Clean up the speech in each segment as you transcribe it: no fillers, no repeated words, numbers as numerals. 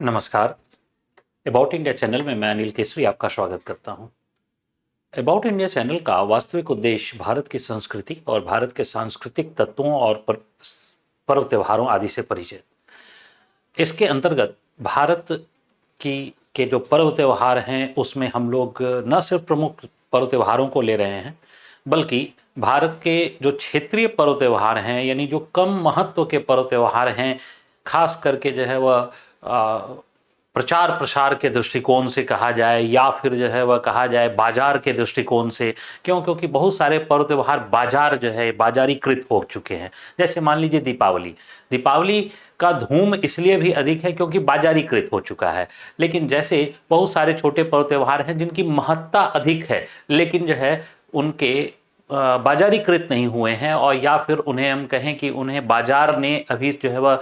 नमस्कार। About India channel में मैं अनिल केसरी आपका स्वागत करता हूं। अबाउट इंडिया चैनल का वास्तविक उद्देश्य भारत की संस्कृति और भारत के सांस्कृतिक तत्वों और पर्व त्योहारों आदि से परिचय। इसके अंतर्गत भारत की के जो पर्व त्योहार हैं उसमें हम लोग न सिर्फ प्रमुख पर्व त्योहारों को ले रहे हैं, बल्कि भारत के जो क्षेत्रीय पर्व त्योहार हैं, यानी जो कम महत्व के पर्व त्योहार हैं, खास करके जो है वह प्रचार प्रसार के दृष्टिकोण से कहा जाए या फिर जो है वह कहा जाए बाजार के दृष्टिकोण से, क्योंकि बहुत सारे पर्व त्योहार बाजार जो है बाजारीकृत हो चुके हैं। जैसे मान लीजिए दीपावली का धूम इसलिए भी अधिक है क्योंकि बाजारीकृत हो चुका है। लेकिन जैसे बहुत सारे छोटे पर्व त्योहार हैं जिनकी महत्ता अधिक है, लेकिन जो है उनके बाजारीकृत नहीं हुए हैं, और या फिर उन्हें हम कहें कि उन्हें बाजार ने अभी जो है वह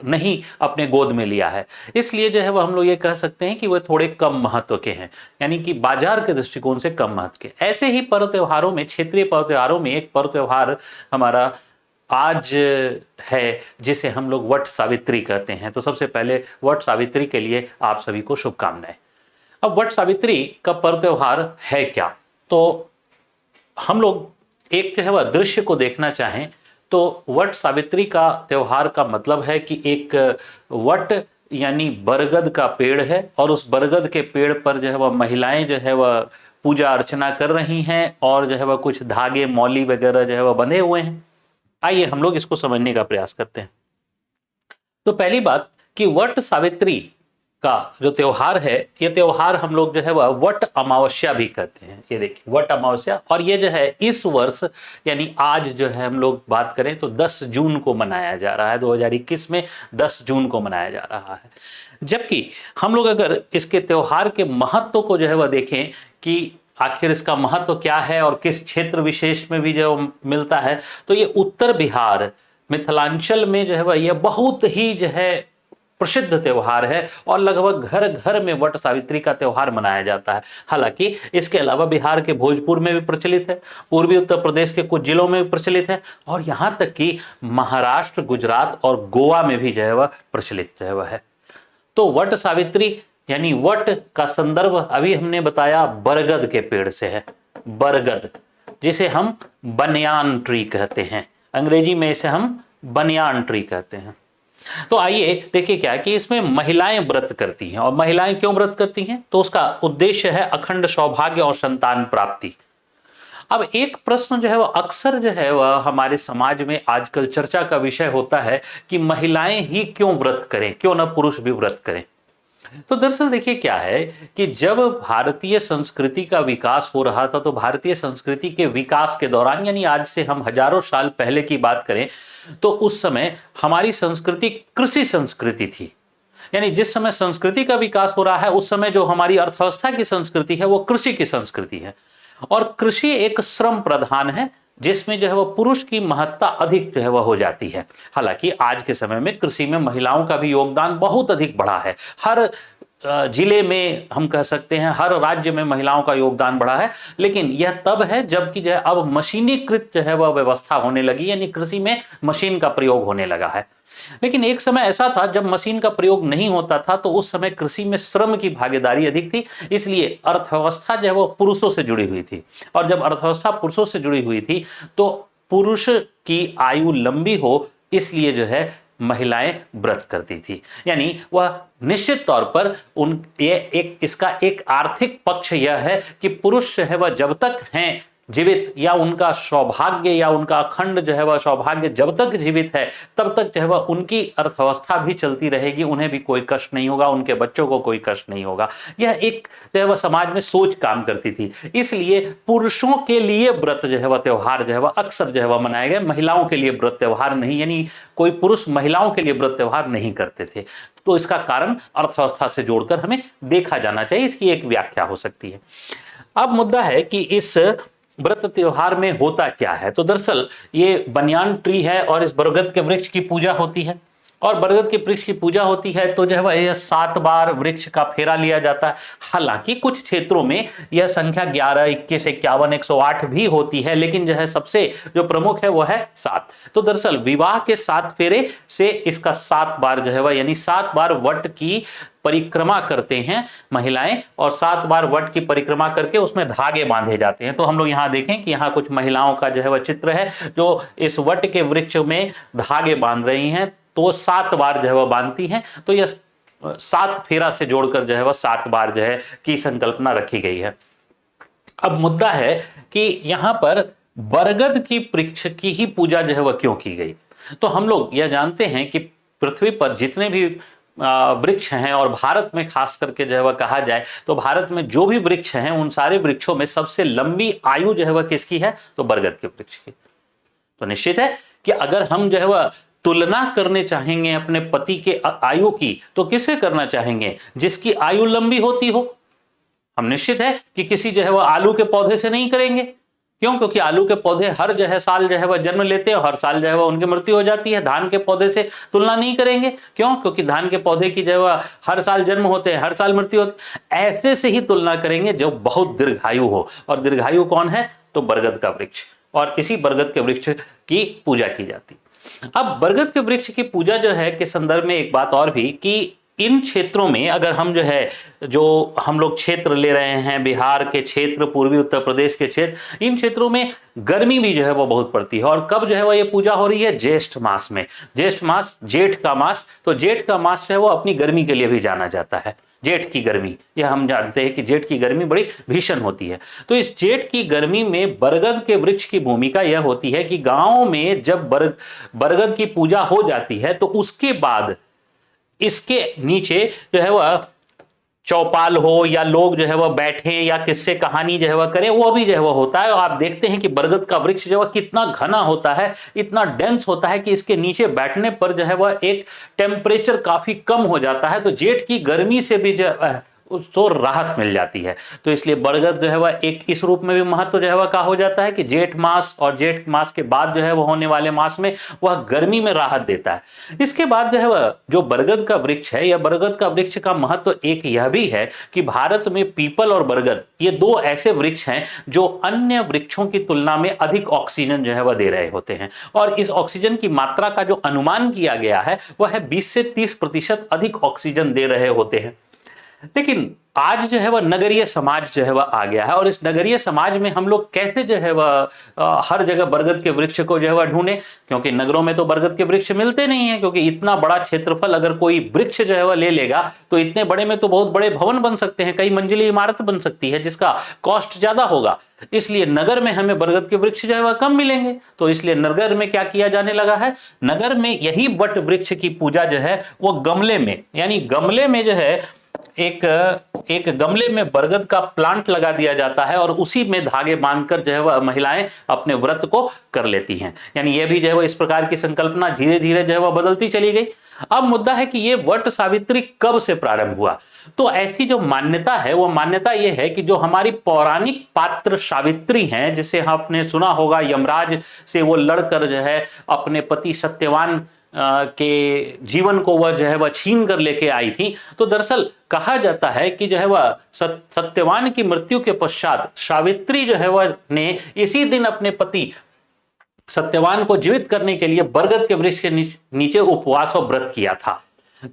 नहीं अपने गोद में लिया है, इसलिए जो है वह हम लोग ये कह सकते हैं कि वह थोड़े कम महत्व के हैं, यानी कि बाजार के दृष्टिकोण से कम महत्व के। ऐसे ही पर्व त्योहारों में, क्षेत्रीय पर्व त्योहारों में एक पर्व त्योहार हमारा आज है जिसे हम लोग वट सावित्री कहते हैं। तो सबसे पहले वट सावित्री के लिए आप सभी को शुभकामनाएं। अब वट सावित्री का पर्व त्योहार है क्या, तो हम लोग एक जो है वह दृश्य को देखना चाहें तो वट सावित्री का त्योहार का मतलब है कि एक वट यानी बरगद का पेड़ है, और उस बरगद के पेड़ पर जो है वह महिलाएं जो है वह पूजा अर्चना कर रही हैं, और जो है वह कुछ धागे मौली वगैरह जो है वह बंधे हुए हैं। आइए हम लोग इसको समझने का प्रयास करते हैं। तो पहली बात कि वट सावित्री का जो त्योहार है, ये त्योहार हम लोग जो है वह वट अमावस्या भी कहते हैं। ये देखिए वट अमावस्या, और ये जो है इस वर्ष यानी आज जो है हम लोग बात करें तो 10 जून को मनाया जा रहा है। 2021 में 10 जून को मनाया जा रहा है। जबकि हम लोग अगर इसके त्योहार के महत्व को जो है वह देखें कि आखिर इसका महत्व क्या है और किस क्षेत्र विशेष में भी जो मिलता है, तो ये उत्तर बिहार मिथिलांचल में जो है वह यह बहुत ही जो है प्रसिद्ध त्योहार है, और लगभग घर घर में वट सावित्री का त्योहार मनाया जाता है। हालांकि इसके अलावा बिहार के भोजपुर में भी प्रचलित है, पूर्वी उत्तर प्रदेश के कुछ जिलों में भी प्रचलित है, और यहां तक कि महाराष्ट्र, गुजरात और गोवा में भी जो है वह प्रचलित जो है वह है। तो वट सावित्री यानी वट का संदर्भ अभी हमने बताया बरगद के पेड़ से है। बरगद जिसे हम बनियान ट्री कहते हैं, अंग्रेजी में इसे हम बनियान ट्री कहते हैं। तो आइए देखिए क्या कि इसमें महिलाएं व्रत करती हैं, और महिलाएं क्यों व्रत करती हैं, तो उसका उद्देश्य है अखंड सौभाग्य और संतान प्राप्ति। अब एक प्रश्न जो है वह अक्सर जो है वह हमारे समाज में आजकल चर्चा का विषय होता है कि महिलाएं ही क्यों व्रत करें, क्यों ना पुरुष भी व्रत करें। तो दरअसल देखिए क्या है कि जब भारतीय संस्कृति का विकास हो रहा था, तो भारतीय संस्कृति के विकास के दौरान, यानी आज से हम हजारों साल पहले की बात करें, तो उस समय हमारी संस्कृति कृषि संस्कृति थी। यानी जिस समय संस्कृति का विकास हो रहा है उस समय जो हमारी अर्थव्यवस्था की संस्कृति है वो कृषि की संस्कृति है, और कृषि एक श्रम प्रधान है जिसमें जो है वह पुरुष की महत्ता अधिक जो है वह हो जाती है। हालांकि आज के समय में कृषि में महिलाओं का भी योगदान बहुत अधिक बढ़ा है। हर जिले में हम कह सकते हैं, हर राज्य में महिलाओं का योगदान बढ़ा है, लेकिन यह तब है जबकि जो है अब मशीनीकृत जो है वह व्यवस्था होने लगी, यानी कृषि में मशीन का प्रयोग होने लगा है। लेकिन एक समय ऐसा था जब मशीन का प्रयोग नहीं होता था, तो उस समय कृषि में श्रम की भागीदारी अधिक थी, इसलिए अर्थव्यवस्था जो है वो पुरुषों से जुड़ी हुई थी, और जब अर्थव्यवस्था पुरुषों से जुड़ी हुई थी तो पुरुष की आयु लंबी हो, इसलिए जो है महिलाएं व्रत करती थी। यानी वह निश्चित तौर पर इसका एक आर्थिक पक्ष यह है कि पुरुष जो है वह जब तक हैं जीवित, या उनका सौभाग्य या उनका अखंड जो है वह सौभाग्य जब तक जीवित है तब तक जो है वह उनकी अर्थव्यवस्था भी चलती रहेगी, उन्हें भी कोई कष्ट नहीं होगा, उनके बच्चों को कोई कष्ट नहीं होगा। यह एक जो है वह समाज में सोच काम करती थी, इसलिए पुरुषों के लिए व्रत जो है वह त्योहार जो है वह अक्सर जो है वह मनाए गए, महिलाओं के लिए व्रत त्योहार नहीं, यानी कोई पुरुष महिलाओं के लिए व्रत त्योहार नहीं करते थे। तो इसका कारण अर्थव्यवस्था से जोड़कर हमें देखा जाना चाहिए, इसकी एक व्याख्या हो सकती है। अब मुद्दा है कि इस व्रत त्योहार में होता क्या है, तो दरअसल ये बनियान ट्री है और इस बरगद के वृक्ष की पूजा होती है। और बरगद के वृक्ष की पूजा होती है तो जो है वह 7 बार वृक्ष का फेरा लिया जाता है। हालांकि कुछ क्षेत्रों में यह संख्या 11, 21, 51, 108 भी होती है, लेकिन जो है सबसे जो प्रमुख है वह है 7। तो दरअसल विवाह के 7 फेरे से इसका 7 बार जो है वह यानी 7 बार वट की परिक्रमा करते हैं महिलाएं, और 7 बार वट की परिक्रमा करके उसमें धागे बांधे जाते हैं। तो हम लोग यहाँ देखें कि यहाँ कुछ महिलाओं का जो है वह चित्र है जो इस वट के वृक्ष में धागे बांध रही हैं, तो 7 बार जो है वह बांधती हैं। तो यह 7 फेरा से जोड़कर जो है वह 7 बार जो है की संकल्पना रखी गई है। अब मुद्दा है कि यहां पर बरगद की वृक्ष की ही पूजा जो है वह क्यों की गई। तो हम लोग यह जानते हैं कि पृथ्वी पर जितने भी वृक्ष हैं, और भारत में खास करके जो है वह कहा जाए तो भारत में जो भी वृक्ष हैं उन सारे वृक्षों में सबसे लंबी आयु जो है वह किसकी है, तो बरगद के वृक्ष की। तो निश्चित है कि अगर हम जो है वह तुलना करने चाहेंगे अपने पति के आयु की, तो किससे करना चाहेंगे, जिसकी आयु लंबी होती हो। हम निश्चित है कि किसी जो है वह आलू के पौधे से नहीं करेंगे। क्यों? क्योंकि आलू के पौधे हर जो है साल जो है वह जन्म लेते हैं, हर साल जो है वह उनकी मृत्यु हो जाती है। धान के पौधे से तुलना नहीं करेंगे। क्यों? क्योंकि धान के पौधे की जो है वह हर साल जन्म होते हैं, हर साल मृत्यु होती है। ऐसे से ही तुलना करेंगे जो बहुत दीर्घायु हो, और दीर्घायु कौन है, तो बरगद का वृक्ष, और इसी बरगद के वृक्ष की पूजा की जाती। अब बरगद के वृक्ष की पूजा जो है के संदर्भ में एक बात और भी कि इन क्षेत्रों में अगर हम जो है जो हम लोग क्षेत्र ले रहे हैं, बिहार के क्षेत्र, पूर्वी उत्तर प्रदेश के क्षेत्र, इन क्षेत्रों में गर्मी भी जो है वो बहुत पड़ती है। और कब जो है वो ये पूजा हो रही है, ज्येष्ठ मास में। ज्येष्ठ मास, जेठ का मास, तो जेठ का मास जो है वो अपनी गर्मी के लिए भी जाना जाता है। जेठ की गर्मी, यह हम जानते हैं कि जेठ की गर्मी बड़ी भीषण होती है। तो इस जेठ की गर्मी में बरगद के वृक्ष की भूमिका यह होती है कि गांव में जब बरगद की पूजा हो जाती है तो उसके बाद इसके नीचे जो है वह चौपाल हो, या लोग जो है वह बैठे, या किससे कहानी जो है वह करें, वो भी जो है वह होता है। और आप देखते हैं कि बरगद का वृक्ष जो है कितना घना होता है, इतना डेंस होता है कि इसके नीचे बैठने पर जो है वह एक टेम्परेचर काफी कम हो जाता है। तो जेठ की गर्मी से भी जो उसको राहत मिल जाती है। तो इसलिए बरगद जो है वह एक इस रूप में भी महत्व जो है वह का हो जाता है कि जेठ मास और जेठ मास के बाद जो है वह होने वाले मास में वह गर्मी में राहत देता है। इसके बाद जो है वह जो बरगद का वृक्ष है, या बरगद का वृक्ष का महत्व एक यह भी है कि भारत में पीपल और बरगद ये 2 ऐसे वृक्ष हैं जो अन्य वृक्षों की तुलना में अधिक ऑक्सीजन जो है वह दे रहे होते हैं। और इस ऑक्सीजन की मात्रा का जो अनुमान किया गया है वह है 20 से 30% अधिक ऑक्सीजन दे रहे होते हैं। लेकिन आज जो है वह नगरीय समाज जो है वह आ गया है, और इस नगरीय समाज में हम लोग कैसे जो है वह हर जगह बरगद के वृक्ष को जो है वह ढूंढें, क्योंकि नगरों में तो बरगद के वृक्ष मिलते नहीं है। क्योंकि इतना बड़ा क्षेत्रफल अगर कोई वृक्ष जो है वह ले लेगा तो इतने बड़े में तो बहुत बड़े भवन बन सकते हैं, कई मंजिली इमारत बन सकती है, जिसका कॉस्ट ज्यादा होगा। इसलिए नगर में हमें बरगद के वृक्ष जो है वह कम मिलेंगे। तो इसलिए नगर में क्या किया जाने लगा है, नगर में यही वट वृक्ष की पूजा जो है वो गमले में, यानी गमले में जो है एक गमले में बरगद का प्लांट लगा दिया जाता है, और उसी में धागे बांधकर जो है वह महिलाएं अपने व्रत को कर लेती हैं। यानी यह भी जो है वह इस प्रकार की संकल्पना धीरे धीरे जो है वह बदलती चली गई। अब मुद्दा है कि ये वट सावित्री कब से प्रारंभ हुआ। तो ऐसी जो मान्यता है वो मान्यता ये है कि जो हमारी पौराणिक पात्र सावित्री हैं, जिसे आपने सुना होगा यमराज से वो लड़कर जो है अपने पति सत्यवान के जीवन को वह जो है वह छीन कर लेके आई थी। तो दरअसल कहा जाता है कि जो है वह सत्यवान की मृत्यु के पश्चात सावित्री जो है वह ने इसी दिन अपने पति सत्यवान को जीवित करने के लिए बरगद के वृक्ष के नीचे उपवास और व्रत किया था।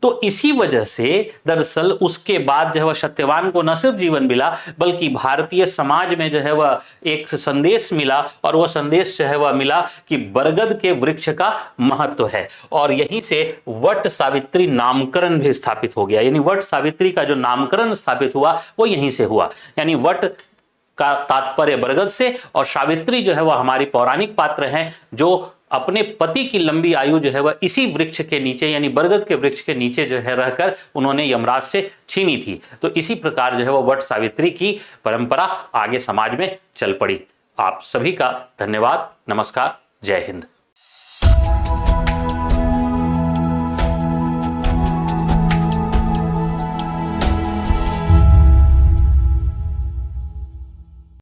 तो इसी वजह से दरअसल उसके बाद जो है वह सत्यवान को न सिर्फ जीवन मिला, बल्कि भारतीय समाज में जो है वह एक संदेश मिला, और वह संदेश जो है वह मिला कि बरगद के वृक्ष का महत्व है। और यहीं से वट सावित्री नामकरण भी स्थापित हो गया। यानी वट सावित्री का जो नामकरण स्थापित हुआ वो यहीं से हुआ। यानी वट का तात्पर्य बरगद से, और सावित्री जो है वह हमारी पौराणिक पात्र हैं जो अपने पति की लंबी आयु जो है वह इसी वृक्ष के नीचे, यानी बरगद के वृक्ष के नीचे जो है रहकर उन्होंने यमराज से छीनी थी। तो इसी प्रकार जो है वह वट सावित्री की परंपरा आगे समाज में चल पड़ी। आप सभी का धन्यवाद। नमस्कार। जय हिंद।